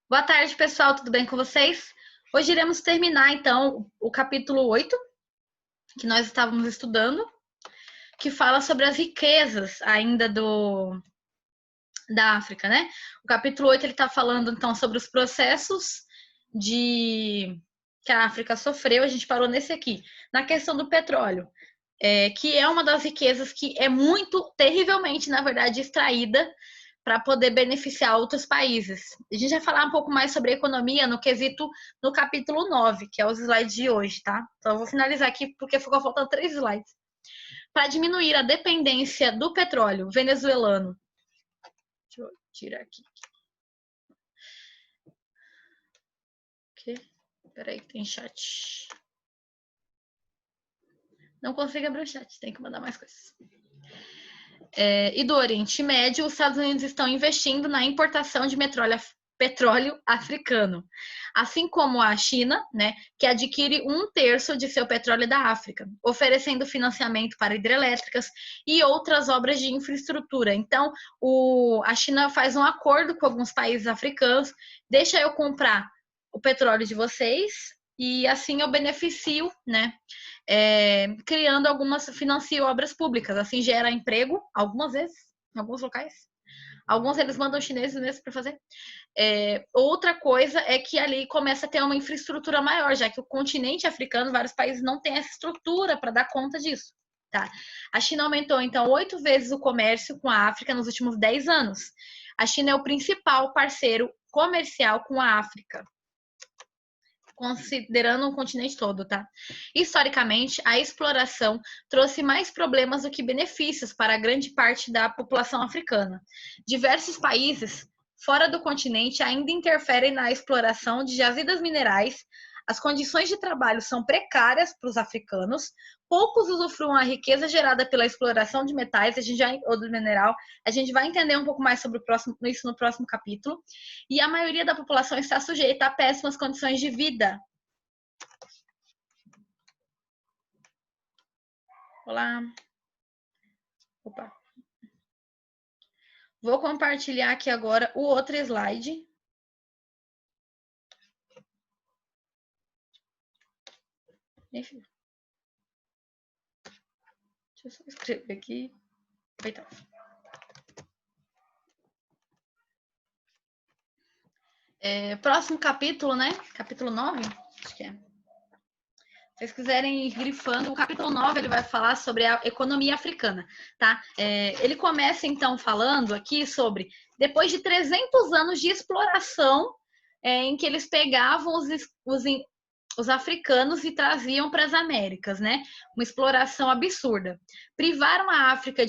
Boa tarde, pessoal, tudo bem com vocês? Hoje iremos terminar, então, o capítulo 8, que nós estávamos estudando, que fala sobre as riquezas ainda da África, né? O capítulo 8 ele está falando, então, sobre os processos que a África sofreu. A gente parou nesse aqui, na questão do petróleo, que é uma das riquezas que é muito, terrivelmente, na verdade, extraída para poder beneficiar outros países. A gente vai falar um pouco mais sobre economia no quesito no capítulo 9, que é os slides de hoje, tá? Então eu vou finalizar aqui porque ficou faltando 3 slides. Para diminuir a dependência do petróleo venezuelano. Deixa eu tirar aqui. Peraí que tem chat. Não consigo abrir o chat, tem que mandar mais coisas. E do Oriente Médio, os Estados Unidos estão investindo na importação de petróleo africano, assim como a China, né, que adquire 1/3 de seu petróleo da África, oferecendo financiamento para hidrelétricas e outras obras de infraestrutura. Então, a China faz um acordo com alguns países africanos, deixa eu comprar o petróleo de vocês e assim eu beneficio, né, criando financio obras públicas, assim gera emprego, algumas vezes, em alguns locais. Alguns eles mandam chineses mesmo para fazer. Outra coisa é que ali começa a ter uma infraestrutura maior, já que o continente africano, vários países não têm essa estrutura para dar conta disso. Tá? A China aumentou, então, 8 vezes o comércio com a África nos últimos 10 anos. A China é o principal parceiro comercial com a África, considerando o continente todo, tá? Historicamente, a exploração trouxe mais problemas do que benefícios para grande parte da população africana. Diversos países fora do continente ainda interferem na exploração de jazidas minerais. As condições de trabalho são precárias para os africanos. Poucos usufruem a riqueza gerada pela exploração de metais, ou do mineral. A gente vai entender um pouco mais sobre isso no próximo capítulo. E a maioria da população está sujeita a péssimas condições de vida. Olá. Opa. Vou compartilhar aqui agora o outro slide. Enfim. Deixa eu só escrever aqui. Então. Próximo capítulo, né? Capítulo 9, acho que é. Se vocês quiserem ir grifando, o capítulo 9 ele vai falar sobre a economia africana, tá? Ele começa, então, falando aqui sobre, depois de 300 anos de exploração, em que eles pegavam os africanos e traziam para as Américas, né? Uma exploração absurda. Privaram a África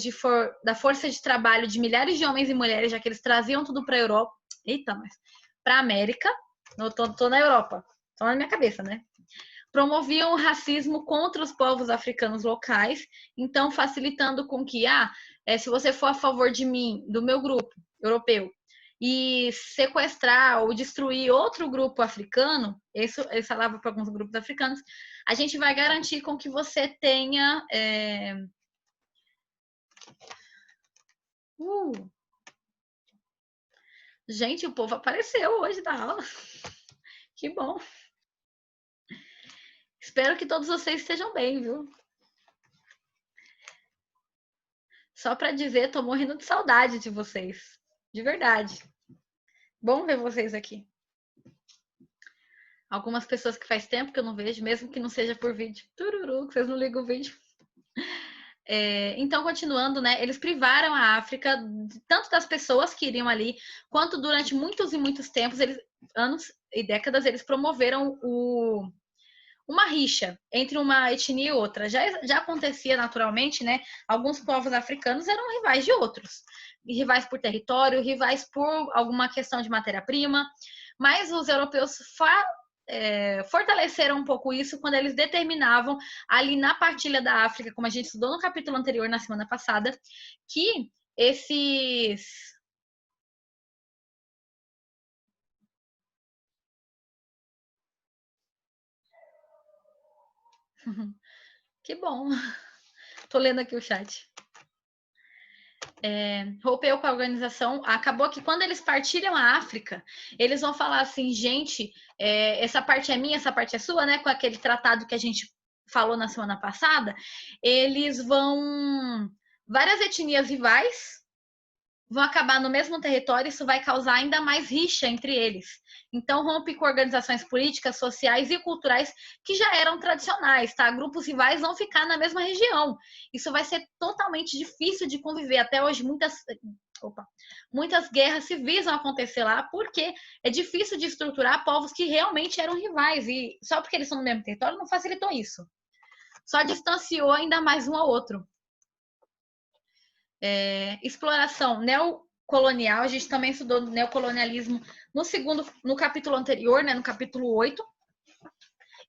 da força de trabalho de milhares de homens e mulheres, já que eles traziam tudo para a Europa. Eita, mas para a América. Não, tô na Europa. Tô na minha cabeça, né? Promoviam o racismo contra os povos africanos locais, então facilitando com que, se você for a favor de mim, do meu grupo europeu, e sequestrar ou destruir outro grupo africano, isso falava para alguns grupos africanos, a gente vai garantir com que você tenha... Gente, o povo apareceu hoje da aula. Que bom. Espero que todos vocês estejam bem, viu? Só para dizer, tô morrendo de saudade de vocês. De verdade. Bom ver vocês aqui. Algumas pessoas que faz tempo que eu não vejo, mesmo que não seja por vídeo. Tururu, que vocês não ligam o vídeo. Então, continuando, né? Eles privaram a África tanto das pessoas que iriam ali, quanto durante muitos e muitos tempos, anos e décadas, eles promoveram uma rixa entre uma etnia e outra. Já acontecia naturalmente, né? Alguns povos africanos eram rivais de outros. Rivais por território, rivais por alguma questão de matéria-prima. Mas os europeus fortaleceram um pouco isso quando eles determinavam ali na partilha da África, como a gente estudou no capítulo anterior, na semana passada, que esses... Que bom. Tô lendo aqui o chat. rompeu com a organização. Acabou que quando eles partilham a África, eles vão falar assim, gente, essa parte é minha, essa parte é sua, né? Com aquele tratado que a gente falou na semana passada, eles vão... Várias etnias rivais vão acabar no mesmo território, isso vai causar ainda mais rixa entre eles. Então, rompe com organizações políticas, sociais e culturais que já eram tradicionais, tá? Grupos rivais vão ficar na mesma região. Isso vai ser totalmente difícil de conviver. Até hoje, muitas guerras civis vão acontecer lá, porque é difícil de estruturar povos que realmente eram rivais. E só porque eles estão no mesmo território não facilitou isso. Só distanciou ainda mais um ao outro. Exploração neocolonial, a gente também estudou neocolonialismo no capítulo anterior, né, no capítulo 8.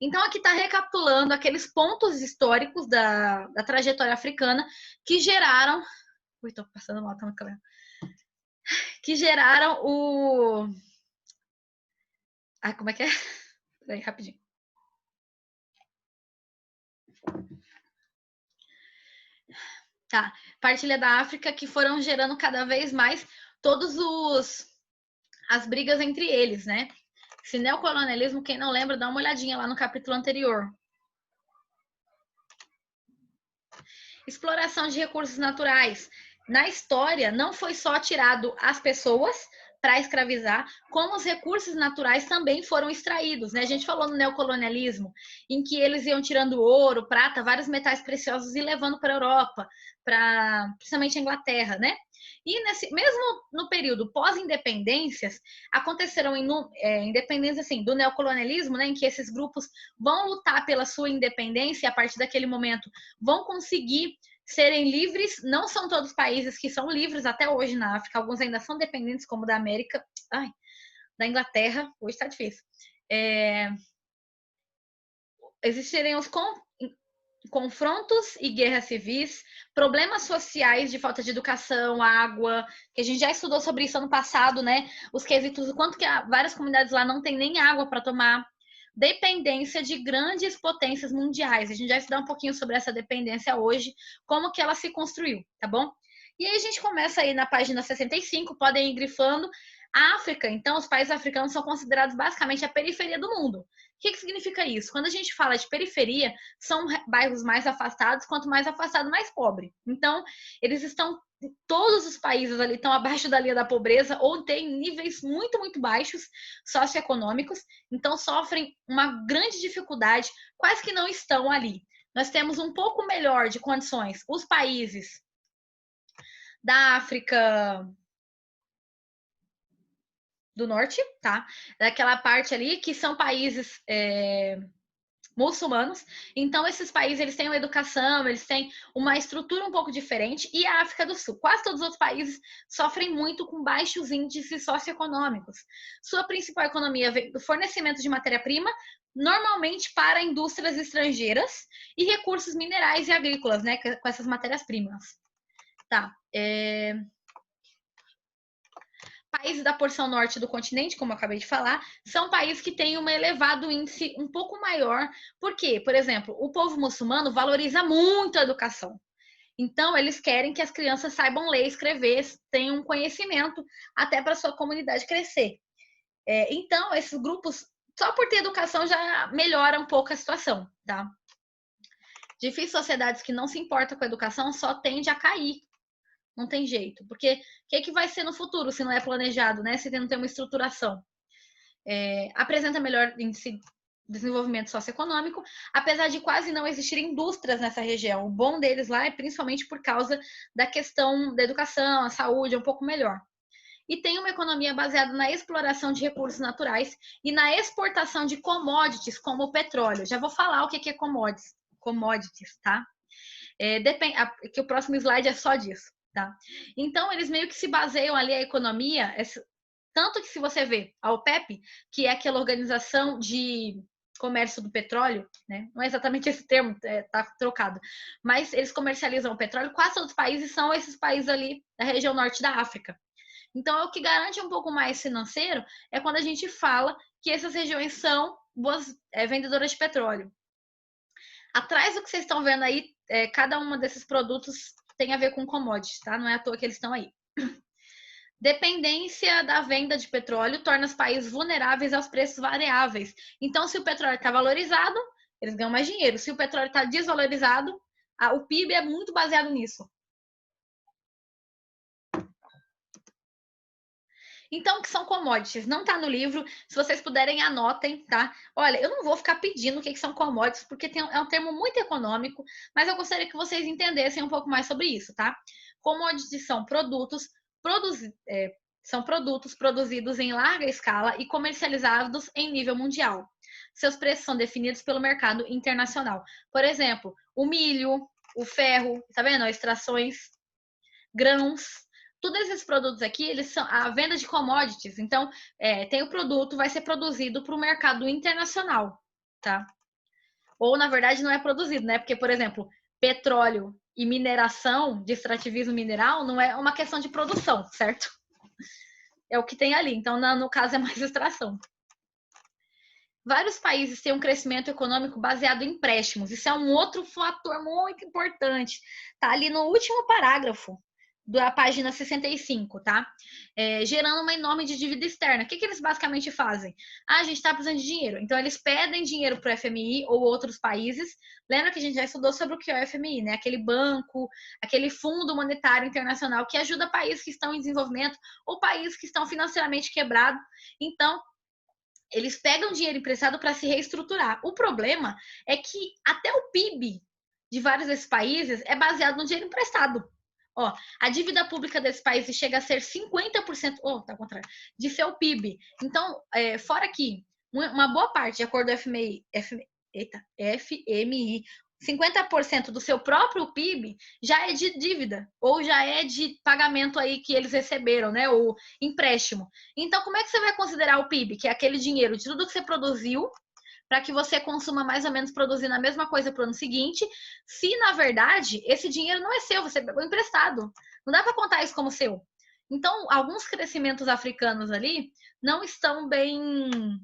Então, aqui está recapitulando aqueles pontos históricos da trajetória africana que geraram... Ui, tô passando mal, tá no cabelo. Que geraram o... como é que é? Peraí, rapidinho. Tá, partilha da África, que foram gerando cada vez mais as brigas entre eles, né? Esse neocolonialismo, quem não lembra, dá uma olhadinha lá no capítulo anterior. Exploração de recursos naturais. Na história, não foi só tirado as pessoas para escravizar, como os recursos naturais também foram extraídos, né? A gente falou no neocolonialismo, em que eles iam tirando ouro, prata, vários metais preciosos e levando para a Europa, principalmente a Inglaterra, né? E mesmo no período pós-independências, aconteceram independências assim, do neocolonialismo, né, em que esses grupos vão lutar pela sua independência e a partir daquele momento vão conseguir serem livres. Não são todos os países que são livres até hoje na África, alguns ainda são dependentes, como da América, da Inglaterra, hoje está difícil. Existiriam os confrontos e guerras civis, problemas sociais de falta de educação, água, que a gente já estudou sobre isso ano passado, né? Os quesitos, o quanto que várias comunidades lá não tem nem água para tomar, dependência de grandes potências mundiais. A gente já estudou um pouquinho sobre essa dependência hoje, como que ela se construiu, tá bom? E aí a gente começa aí na página 65, podem ir grifando. A África, então, os países africanos são considerados basicamente a periferia do mundo. O que significa isso? Quando a gente fala de periferia, são bairros mais afastados, quanto mais afastado, mais pobre. Então, eles estão, todos os países ali estão abaixo da linha da pobreza ou têm níveis muito, muito baixos socioeconômicos, então sofrem uma grande dificuldade, quase que não estão ali. Nós temos um pouco melhor de condições os países da África do Norte, tá? Daquela parte ali que são países muçulmanos. Então, esses países, eles têm uma educação, eles têm uma estrutura um pouco diferente. E a África do Sul, quase todos os outros países sofrem muito com baixos índices socioeconômicos. Sua principal economia vem do fornecimento de matéria-prima, normalmente para indústrias estrangeiras, e recursos minerais e agrícolas, né, com essas matérias-primas. Tá. Países da porção norte do continente, como eu acabei de falar, são países que têm um elevado índice um pouco maior. Por quê? Por exemplo, o povo muçulmano valoriza muito a educação. Então, eles querem que as crianças saibam ler, escrever, tenham conhecimento, até para a sua comunidade crescer. Então, esses grupos, só por ter educação, já melhora um pouco a situação, tá? Difíceis sociedades que não se importam com a educação só tende a cair. Não tem jeito. Porque o que vai ser no futuro se não é planejado, né? Se não tem uma estruturação. Apresenta melhor índice de desenvolvimento socioeconômico, apesar de quase não existir indústrias nessa região. O bom deles lá é principalmente por causa da questão da educação, a saúde é um pouco melhor. E tem uma economia baseada na exploração de recursos naturais e na exportação de commodities, como o petróleo. Já vou falar o que é commodities, tá? Que o próximo slide é só disso. Tá? Então, eles meio que se baseiam ali a economia, tanto que se você vê a OPEP, que é aquela organização de comércio do petróleo, né? Não é exatamente esse termo, tá trocado, mas eles comercializam o petróleo, quase todos os países são esses países ali da região norte da África. Então, o que garante um pouco mais financeiro é quando a gente fala que essas regiões são boas vendedoras de petróleo. Atrás do que vocês estão vendo aí, cada uma desses produtos tem a ver com commodities, tá? Não é à toa que eles estão aí. Dependência da venda de petróleo torna os países vulneráveis aos preços variáveis. Então, se o petróleo está valorizado, eles ganham mais dinheiro. Se o petróleo está desvalorizado, o PIB é muito baseado nisso. Então, o que são commodities? Não está no livro. Se vocês puderem, anotem, tá? Olha, eu não vou ficar pedindo o que são commodities, porque é um termo muito econômico, mas eu gostaria que vocês entendessem um pouco mais sobre isso, tá? Commodities são produtos produzidos em larga escala e comercializados em nível mundial. Seus preços são definidos pelo mercado internacional. Por exemplo, o milho, o ferro, tá vendo? Extrações, grãos. Todos esses produtos aqui, eles são a venda de commodities. Então, tem o produto, vai ser produzido para o mercado internacional, tá? Ou, na verdade, não é produzido, né? Porque, por exemplo, petróleo e mineração, de extrativismo mineral, não é uma questão de produção, certo? É o que tem ali. Então, no caso, é mais extração. Vários países têm um crescimento econômico baseado em empréstimos. Isso é um outro fator muito importante. Tá ali no último parágrafo da página 65, tá? Gerando uma enorme de dívida externa. O que eles basicamente fazem? A gente está precisando de dinheiro. Então, eles pedem dinheiro para o FMI ou outros países. Lembra que a gente já estudou sobre o que é o FMI, né? Aquele banco, aquele Fundo Monetário Internacional que ajuda países que estão em desenvolvimento ou países que estão financeiramente quebrados. Então, eles pegam dinheiro emprestado para se reestruturar. O problema é que até o PIB de vários desses países é baseado no dinheiro emprestado. Ó, a dívida pública desses países chega a ser 50%, tá ao contrário, de seu PIB. Então, fora que uma boa parte, de acordo com o FMI, 50% do seu próprio PIB já é de dívida, ou já é de pagamento aí que eles receberam, né? Ou empréstimo. Então, como é que você vai considerar o PIB, que é aquele dinheiro de tudo que você produziu, para que você consuma mais ou menos produzindo a mesma coisa para o ano seguinte, se na verdade esse dinheiro não é seu, você pegou emprestado. Não dá para contar isso como seu. Então, alguns crescimentos africanos ali não estão bem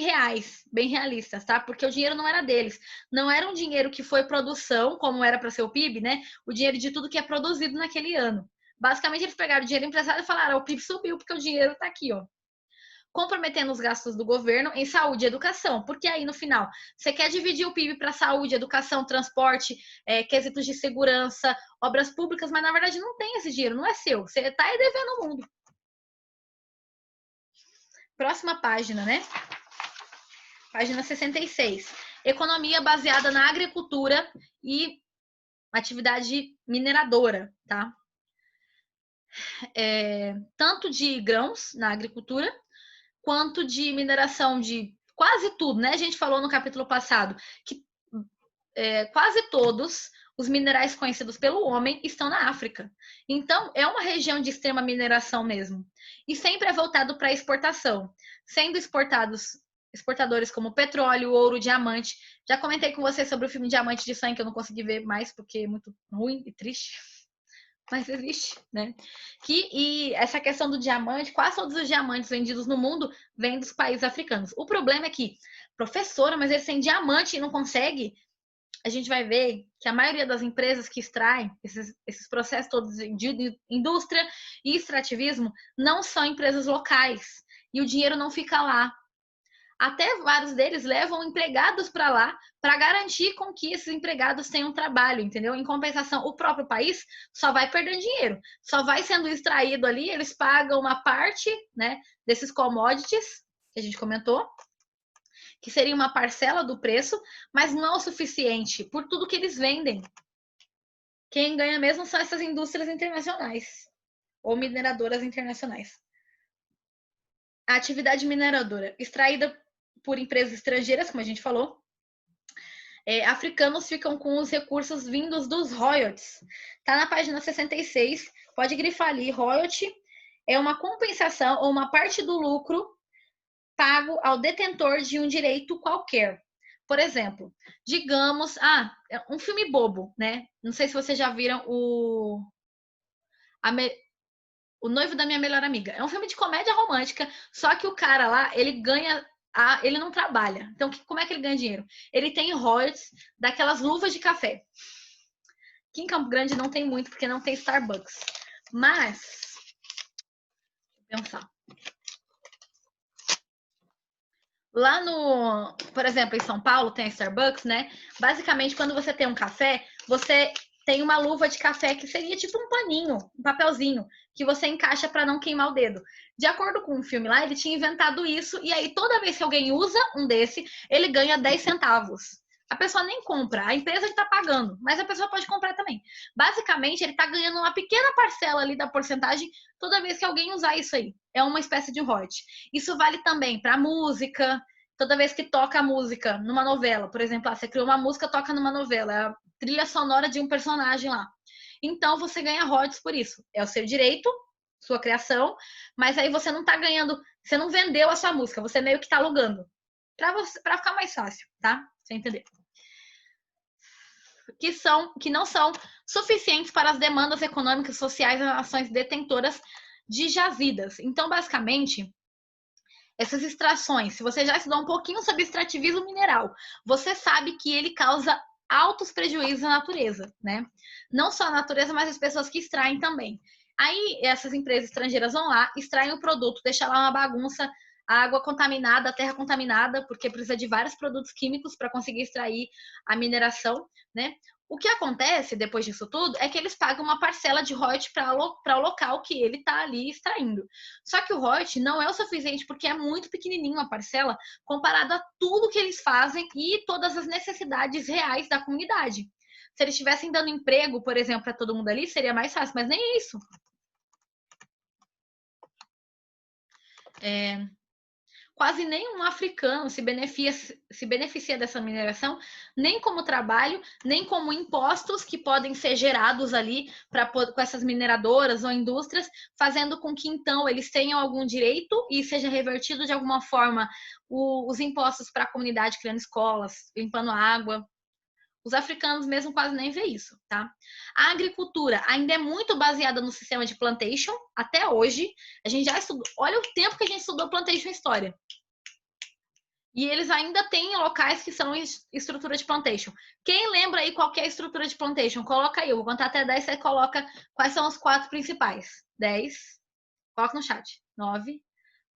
reais, bem realistas, tá? Porque o dinheiro não era deles. Não era um dinheiro que foi produção, como era para ser o PIB, né? O dinheiro de tudo que é produzido naquele ano. Basicamente, eles pegaram o dinheiro emprestado e falaram: o PIB subiu porque o dinheiro tá aqui, ó. Comprometendo os gastos do governo em saúde e educação. Porque aí, no final, você quer dividir o PIB para saúde, educação, transporte, quesitos de segurança, obras públicas, mas na verdade não tem esse dinheiro, não é seu. Você tá aí devendo ao mundo. Próxima página, né? Página 66. Economia baseada na agricultura e atividade mineradora, tá? Tanto de grãos na agricultura, quanto de mineração de quase tudo, né? A gente falou no capítulo passado que quase todos os minerais conhecidos pelo homem estão na África. Então, é uma região de extrema mineração mesmo. E sempre é voltado para exportação, sendo exportadores como petróleo, ouro, diamante. Já comentei com você sobre o filme Diamante de Sangue, que eu não consegui ver mais, porque é muito ruim e triste. Mas existe, né? E essa questão do diamante, quase todos os diamantes vendidos no mundo vêm dos países africanos. O problema é que, professora, mas eles têm diamante e não consegue. A gente vai ver que a maioria das empresas que extraem esses processos todos de indústria e extrativismo não são empresas locais. E o dinheiro não fica lá. Até vários deles levam empregados para lá para garantir com que esses empregados tenham trabalho, entendeu? Em compensação, o próprio país só vai perdendo dinheiro, só vai sendo extraído ali, eles pagam uma parte, né, desses commodities que a gente comentou, que seria uma parcela do preço, mas não é o suficiente por tudo que eles vendem. Quem ganha mesmo são essas indústrias internacionais ou mineradoras internacionais. A atividade mineradora extraída por empresas estrangeiras, como a gente falou, africanos ficam com os recursos vindos dos royalties. Tá na página 66, pode grifar ali, royalty é uma compensação ou uma parte do lucro pago ao detentor de um direito qualquer. Por exemplo, digamos, um filme bobo, né? Não sei se vocês já viram o Noivo da Minha Melhor Amiga. É um filme de comédia romântica, só que o cara lá, ele ganha ele não trabalha. Então, como é que ele ganha dinheiro? Ele tem royalties daquelas luvas de café. Aqui em Campo Grande não tem muito, porque não tem Starbucks. Mas, deixa eu pensar. Lá no, por exemplo, em São Paulo tem a Starbucks, né? Basicamente, quando você tem um café, você tem uma luva de café que seria tipo um paninho, um papelzinho, que você encaixa para não queimar o dedo. De acordo com um filme lá, ele tinha inventado isso, e aí toda vez que alguém usa um desse, ele ganha 10 centavos. A pessoa nem compra, a empresa está pagando, mas a pessoa pode comprar também. Basicamente, ele está ganhando uma pequena parcela ali da porcentagem toda vez que alguém usar isso aí. É uma espécie de royalty. Isso vale também para música. Toda vez que toca a música numa novela, por exemplo, você criou uma música, toca numa novela, é a trilha sonora de um personagem lá. Então você ganha royalties por isso. É o seu direito, sua criação, mas aí você não está ganhando, você não vendeu a sua música, você meio que está alugando. Para ficar mais fácil, tá? Você entender. Que não são suficientes para as demandas econômicas, sociais das nações detentoras de jazidas. Então, basicamente, essas extrações, se você já estudou um pouquinho sobre extrativismo mineral, você sabe que ele causa altos prejuízos à natureza, né? Não só a natureza, mas as pessoas que extraem também. Aí essas empresas estrangeiras vão lá, extraem o produto, deixam lá uma bagunça, a água contaminada, a terra contaminada, porque precisa de vários produtos químicos para conseguir extrair a mineração, né? O que acontece depois disso tudo é que eles pagam uma parcela de royalties para o local que ele está ali extraindo. Só que o royalties não é o suficiente porque é muito pequenininho a parcela comparado a tudo que eles fazem e todas as necessidades reais da comunidade. Se eles estivessem dando emprego, por exemplo, para todo mundo ali, seria mais fácil, mas nem isso. Quase nenhum africano se beneficia dessa mineração, nem como trabalho, nem como impostos que podem ser gerados ali com essas mineradoras ou indústrias, fazendo com que então eles tenham algum direito e seja revertido de alguma forma os impostos para a comunidade, criando escolas, limpando água. Os africanos mesmo quase nem vê isso, tá? A agricultura ainda é muito baseada no sistema de plantation, até hoje. A gente já estudou, olha o tempo que a gente estudou plantation história. E eles ainda têm locais que são estrutura de plantation. Quem lembra aí qual que é a estrutura de plantation? Coloca aí, eu vou contar até 10, você coloca quais são os 4 principais. 10, coloca no chat. 9,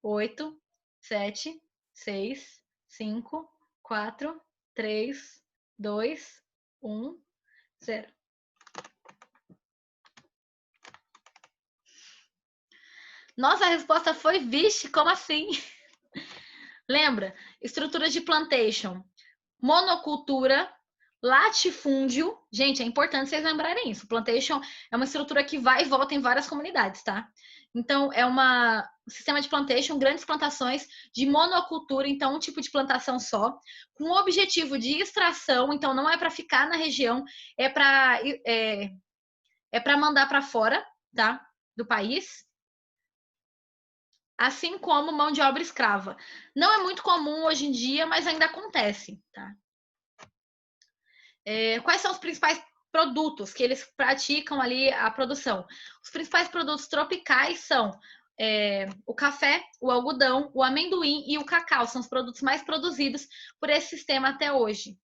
8, 7, 6, 5, 4, 3, 2, 1, 0. Nossa, a resposta foi, vixe, como assim? Lembra? Estrutura de plantation, monocultura, latifúndio. Gente, é importante vocês lembrarem isso. Plantation é uma estrutura que vai e volta em várias comunidades, tá? Então, é um sistema de plantation, grandes plantações de monocultura, então um tipo de plantação só, com o objetivo de extração, então não é para ficar na região, é para mandar para fora, tá? Do país. Assim como mão de obra escrava. Não é muito comum hoje em dia, mas ainda acontece, tá? Quais são os principais produtos que eles praticam ali a produção? Os principais produtos tropicais são o café, o algodão, o amendoim e o cacau. São os produtos mais produzidos por esse sistema até hoje.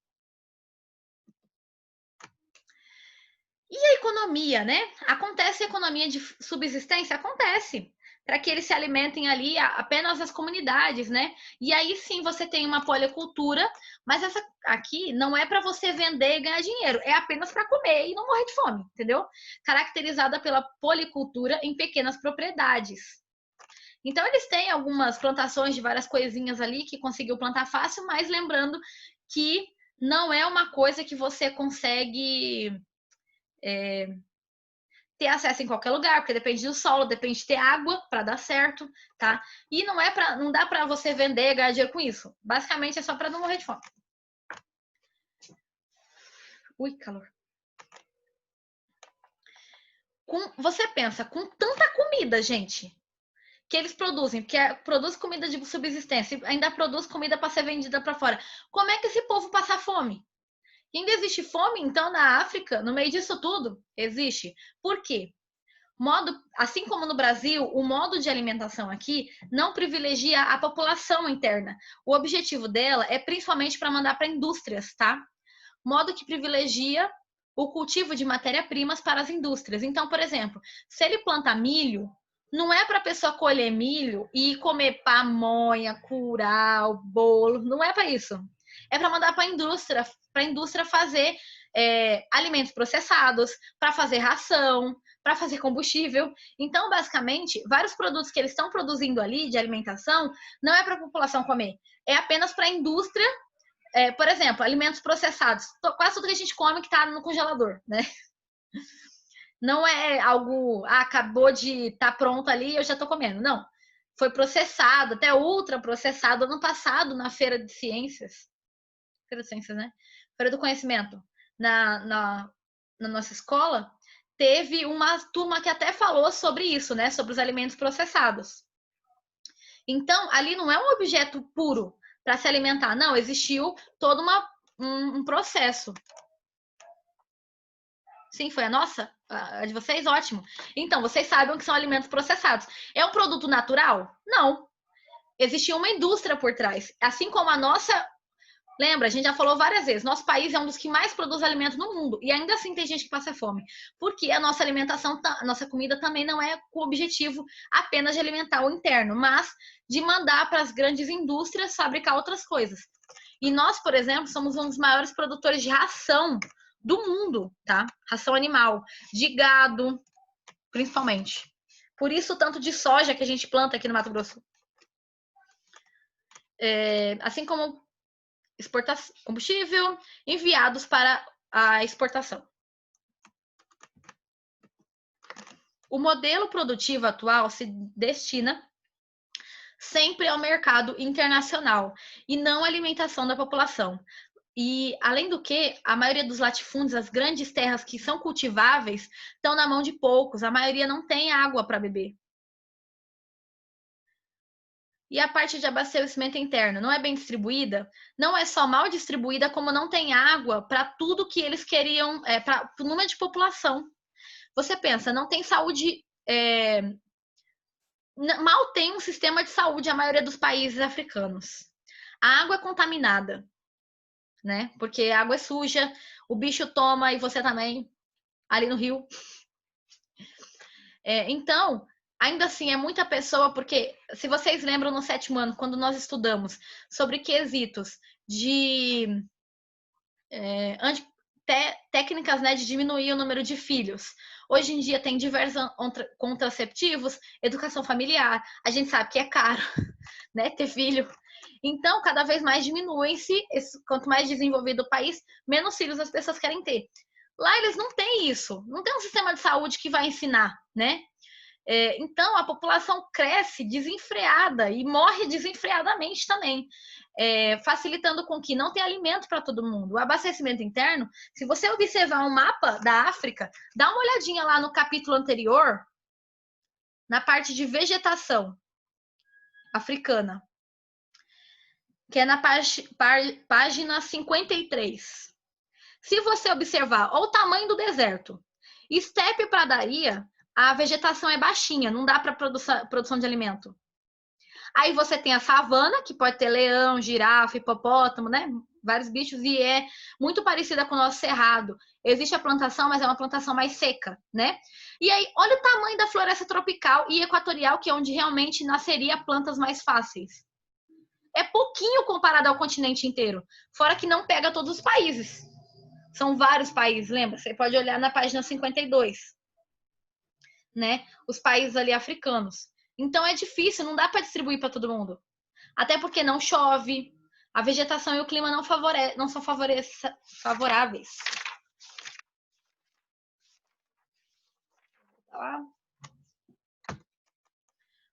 E a economia, né? Acontece a economia de subsistência? Acontece. Para que eles se alimentem ali apenas as comunidades, né? E aí sim você tem uma policultura, mas essa aqui não é para você vender e ganhar dinheiro, é apenas para comer e não morrer de fome, entendeu? Caracterizada pela policultura em pequenas propriedades. Então eles têm algumas plantações de várias coisinhas ali que conseguiu plantar fácil, mas lembrando que não é uma coisa que você consegue ter acesso em qualquer lugar, porque depende do solo, depende de ter água para dar certo, tá? E não dá para você vender e ganhar dinheiro com isso. Basicamente é só para não morrer de fome. Ui, calor. Você pensa, com tanta comida, gente, que eles produzem, porque produz comida de subsistência, ainda produz comida para ser vendida para fora. Como é que esse povo passa fome? E ainda existe fome, então, na África, no meio disso tudo? Existe. Por quê? Assim como no Brasil, o modo de alimentação aqui não privilegia a população interna. O objetivo dela é principalmente para mandar para indústrias, tá? Modo que privilegia o cultivo de matéria-primas para as indústrias. Então, por exemplo, se ele planta milho, não é para a pessoa colher milho e comer pamonha, curau, bolo, não é para isso. É para mandar para a indústria fazer alimentos processados, para fazer ração, para fazer combustível. Então, basicamente, vários produtos que eles estão produzindo ali de alimentação não é para a população comer, é apenas para a indústria. Por exemplo, alimentos processados. Quase tudo que a gente come que está no congelador, né? Não é algo, acabou de estar pronto ali, eu já estou comendo. Não. Foi processado, até ultra processado. Ano passado, na Feira de Ciências, né? Feira do Conhecimento, na nossa escola, teve uma turma que até falou sobre isso, né? Sobre os alimentos processados. Então, ali não é um objeto puro para se alimentar. Não, existiu todo um processo. Sim, foi a nossa? A de vocês? Ótimo. Então, vocês sabem que são alimentos processados. É um produto natural? Não. Existia uma indústria por trás. Assim como a nossa... Lembra, a gente já falou várias vezes, nosso país é um dos que mais produz alimentos no mundo. E ainda assim tem gente que passa fome. Porque a nossa alimentação, a nossa comida também não é com o objetivo apenas de alimentar o interno, mas de mandar para as grandes indústrias fabricar outras coisas. E nós, por exemplo, somos um dos maiores produtores de ração do mundo, tá? Ração animal, de gado, principalmente. Por isso, tanto de soja que a gente planta aqui no Mato Grosso. Assim como combustível, enviados para a exportação. O modelo produtivo atual se destina sempre ao mercado internacional e não à alimentação da população. E, além do que, a maioria dos latifúndios, as grandes terras que são cultiváveis, estão na mão de poucos. A maioria não tem água para beber. E a parte de abastecimento interno não é bem distribuída? Não é só mal distribuída, como não tem água para tudo que eles queriam, para o número de população. Você pensa, não tem saúde... mal tem um sistema de saúde a maioria dos países africanos. A água é contaminada, né? Porque a água é suja, o bicho toma e você também, ali no rio. Então, ainda assim, é muita pessoa, porque se vocês lembram no 7º ano, quando nós estudamos sobre quesitos de técnicas, né, de diminuir o número de filhos. Hoje em dia tem diversos contraceptivos, educação familiar, a gente sabe que é caro, né, ter filho. Então, cada vez mais diminui-se, quanto mais desenvolvido o país, menos filhos as pessoas querem ter. Lá eles não têm isso, não tem um sistema de saúde que vai ensinar, né? Então, a população cresce desenfreada e morre desenfreadamente também, facilitando com que não tenha alimento para todo mundo. O abastecimento interno, se você observar um mapa da África, dá uma olhadinha lá no capítulo anterior, na parte de vegetação africana, que é na página 53. Se você observar o tamanho do deserto, estepe pradaria, a vegetação é baixinha, não dá para produção de alimento. Aí você tem a savana, que pode ter leão, girafa, hipopótamo, né? Vários bichos, e é muito parecida com o nosso cerrado. Existe a plantação, mas é uma plantação mais seca, né? E aí, olha o tamanho da floresta tropical e equatorial, que é onde realmente nasceria plantas mais fáceis. É pouquinho comparado ao continente inteiro. Fora que não pega todos os países. São vários países, lembra? Você pode olhar na página 52. Né? Os países ali africanos. Então é difícil, não dá para distribuir para todo mundo. Até porque não chove, a vegetação e o clima não são favoráveis.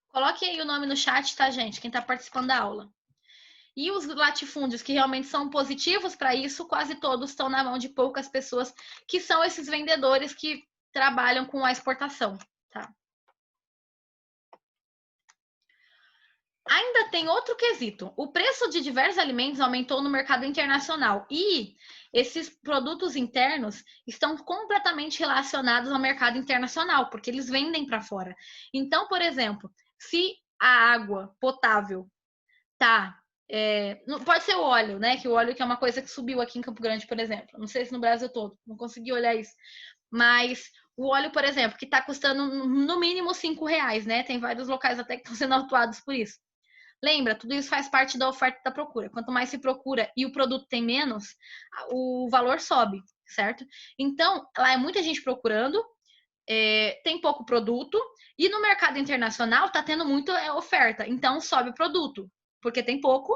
Coloque aí o nome no chat, tá, gente? Quem está participando da aula. E os latifúndios que realmente são positivos para isso, quase todos estão na mão de poucas pessoas, que são esses vendedores que trabalham com a exportação, tá? Ainda tem outro quesito. O preço de diversos alimentos aumentou no mercado internacional e esses produtos internos estão completamente relacionados ao mercado internacional, porque eles vendem para fora. Então, por exemplo, se a água potável está Pode ser o óleo, né? Que o óleo que é uma coisa que subiu aqui em Campo Grande, por exemplo. Não sei se no Brasil todo, não consegui olhar isso. Mas o óleo, por exemplo, que está custando no mínimo R$ 5, né? Tem vários locais até que estão sendo autuados por isso. Lembra, tudo isso faz parte da oferta e da procura. Quanto mais se procura e o produto tem menos, o valor sobe, certo? Então, lá é muita gente procurando, tem pouco produto, e no mercado internacional está tendo muita oferta. Então, sobe o produto, porque tem pouco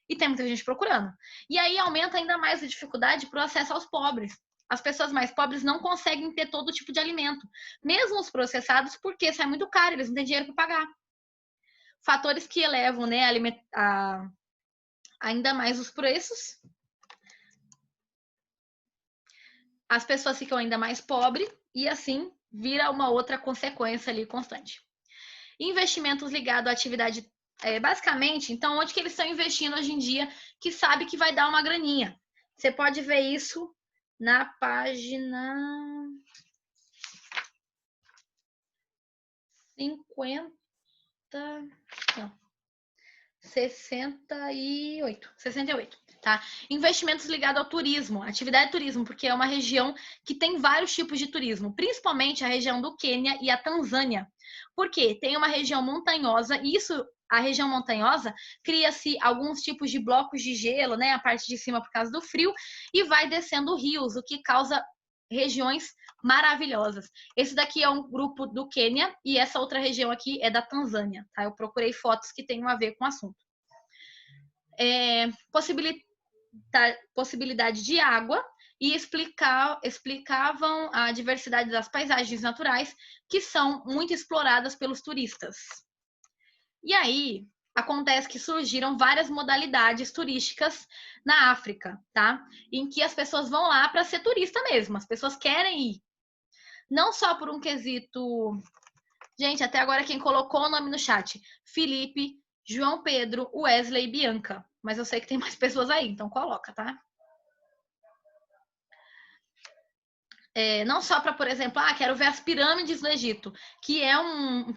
e tem muita gente procurando. E aí aumenta ainda mais a dificuldade para o acesso aos pobres. As pessoas mais pobres não conseguem ter todo tipo de alimento, mesmo os processados, porque sai muito caro, eles não têm dinheiro para pagar. Fatores que elevam, né, ainda mais os preços. As pessoas ficam ainda mais pobres e assim vira uma outra consequência ali constante. Investimentos ligados à atividade, basicamente, então, onde que eles estão investindo hoje em dia, que sabe que vai dar uma graninha. Você pode ver isso na página 50, não, 68, tá? Investimentos ligados ao turismo, atividade de turismo, porque é uma região que tem vários tipos de turismo, principalmente a região do Quênia e a Tanzânia. Por quê? Tem uma região montanhosa, e a região montanhosa, cria-se alguns tipos de blocos de gelo, né? A parte de cima por causa do frio, e vai descendo rios, o que causa regiões maravilhosas. Esse daqui é um grupo do Quênia e essa outra região aqui é da Tanzânia, tá? Eu procurei fotos que tenham a ver com o assunto. Possibilidade de água e explicavam a diversidade das paisagens naturais que são muito exploradas pelos turistas. E aí, acontece que surgiram várias modalidades turísticas na África, tá? Em que as pessoas vão lá para ser turista mesmo, as pessoas querem ir. Não só por um quesito... Gente, até agora quem colocou o nome no chat? Felipe, João Pedro, Wesley e Bianca. Mas eu sei que tem mais pessoas aí, então coloca, tá? Não só para, por exemplo, quero ver as pirâmides no Egito, que é um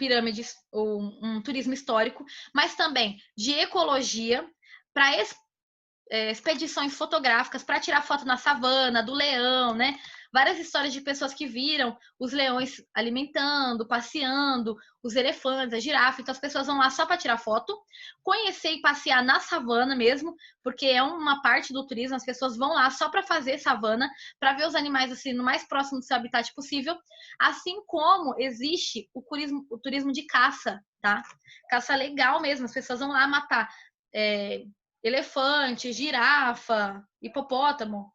turismo histórico, mas também de ecologia, para expedições fotográficas, para tirar foto na savana, do leão, né? Várias histórias de pessoas que viram os leões alimentando, passeando, os elefantes, a girafa. Então as pessoas vão lá só para tirar foto, conhecer e passear na savana mesmo, porque é uma parte do turismo. As pessoas vão lá só para fazer savana, para ver os animais assim no mais próximo do seu habitat possível. Assim como existe o turismo de caça, tá? Caça legal mesmo. As pessoas vão lá matar elefante, girafa, hipopótamo.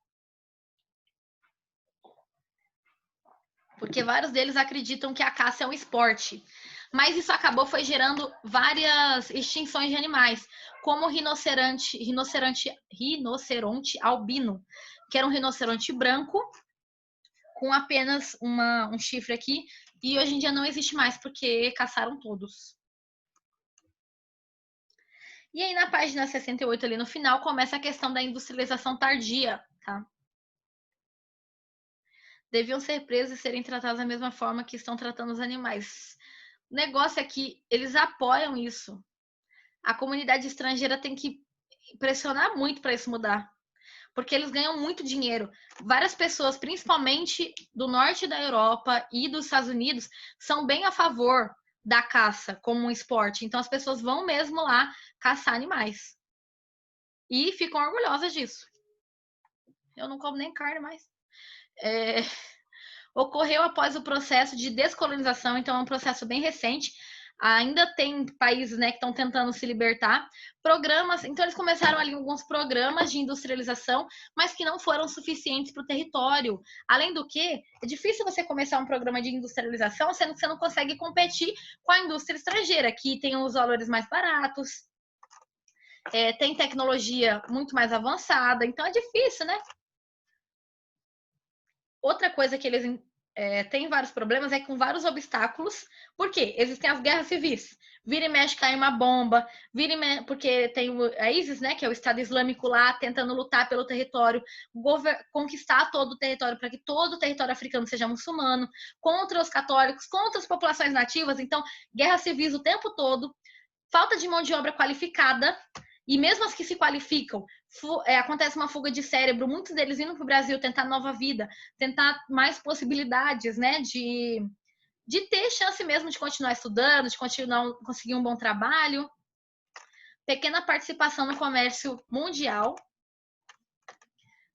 Porque vários deles acreditam que a caça é um esporte. Mas isso foi gerando várias extinções de animais, como o rinoceronte albino, que era um rinoceronte branco, com apenas um chifre aqui, e hoje em dia não existe mais, porque caçaram todos. E aí, na página 68, ali no final, começa a questão da industrialização tardia, tá? Deviam ser presos e serem tratados da mesma forma que estão tratando os animais. O negócio é que eles apoiam isso. A comunidade estrangeira tem que pressionar muito para isso mudar, porque eles ganham muito dinheiro. Várias pessoas, principalmente do norte da Europa e dos Estados Unidos, são bem a favor da caça como um esporte. Então as pessoas vão mesmo lá caçar animais. E ficam orgulhosas disso. Eu não como nem carne mais. Ocorreu após o processo de descolonização, então é um processo bem recente. Ainda tem países, né, que estão tentando se libertar. Programas, então eles começaram ali alguns programas de industrialização, mas que não foram suficientes para o território. Além do que, é difícil você começar um programa de industrialização sendo que você não consegue competir com a indústria estrangeira, que tem os valores mais baratos, tem tecnologia muito mais avançada, então é difícil, né? Outra coisa que eles têm vários problemas é com vários obstáculos. Por quê? Existem as guerras civis. Vira e mexe cai uma bomba, porque tem a ISIS, né, que é o Estado Islâmico lá, tentando lutar pelo território, conquistar todo o território para que todo o território africano seja muçulmano, contra os católicos, contra as populações nativas. Então, guerras civis o tempo todo, falta de mão de obra qualificada. e mesmo as que se qualificam, acontece uma fuga de cérebro, muitos deles indo para o Brasil tentar nova vida, tentar mais possibilidades, né, de ter chance mesmo de continuar estudando, de continuar conseguir um bom trabalho. Pequena participação no comércio mundial.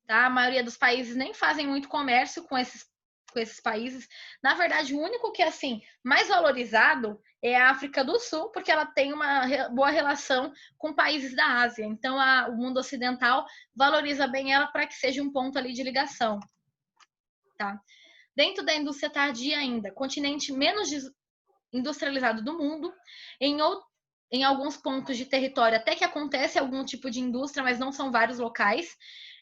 Tá? A maioria dos países nem fazem muito comércio com esses países. Na verdade, o único que é assim mais valorizado é a África do Sul, porque ela tem uma boa relação com países da Ásia. Então, o mundo ocidental valoriza bem ela para que seja um ponto ali de ligação. Tá? Dentro da indústria tardia ainda, continente menos industrializado do mundo, em alguns pontos de território até que acontece algum tipo de indústria, mas não são vários locais.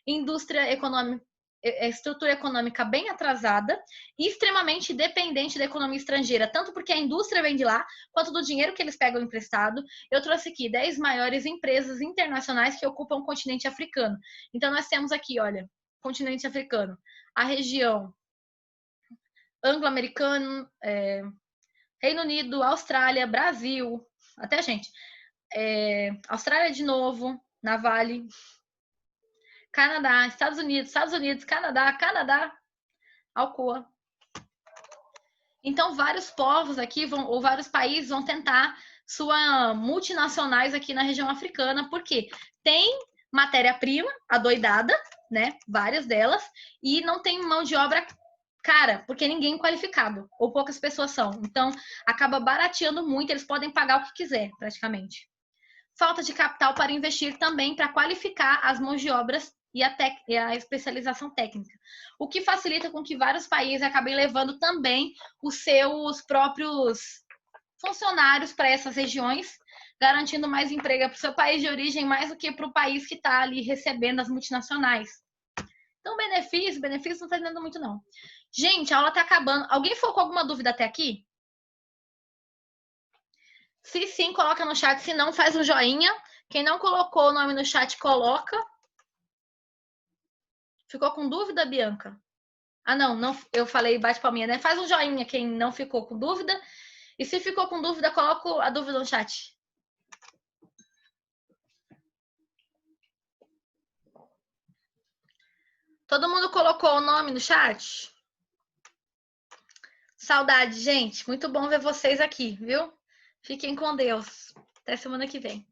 Indústria econômica, estrutura econômica bem atrasada e extremamente dependente da economia estrangeira, tanto porque a indústria vem de lá, quanto do dinheiro que eles pegam emprestado. Eu trouxe aqui 10 maiores empresas internacionais que ocupam o continente africano. Então, nós temos aqui, olha, continente africano, a região anglo-americano, Reino Unido, Austrália, Brasil, até gente, Austrália de novo, na Vale, Canadá, Estados Unidos, Canadá, Alcoa. Então, vários povos aqui ou vários países vão tentar suas multinacionais aqui na região africana, porque tem matéria-prima adoidada, né? Várias delas, e não tem mão de obra cara, porque ninguém é qualificado, ou poucas pessoas são. Então, acaba barateando muito, eles podem pagar o que quiser, praticamente. Falta de capital para investir também para qualificar as mãos de obras e a especialização técnica, o que facilita com que vários países acabem levando também os seus próprios funcionários para essas regiões, garantindo mais emprego para o seu país de origem, mais do que para o país que está ali recebendo as multinacionais. Então, benefício não está dando muito, não. Gente, a aula está acabando. Alguém ficou com alguma dúvida até aqui? Se sim, coloca no chat. Se não, faz um joinha. Quem não colocou o nome no chat, coloca. Ficou com dúvida, Bianca? Ah, não, eu falei bate palminha, né? Faz um joinha quem não ficou com dúvida. E se ficou com dúvida, coloca a dúvida no chat. Todo mundo colocou o nome no chat? Saudade, gente. Muito bom ver vocês aqui, viu? Fiquem com Deus. Até semana que vem.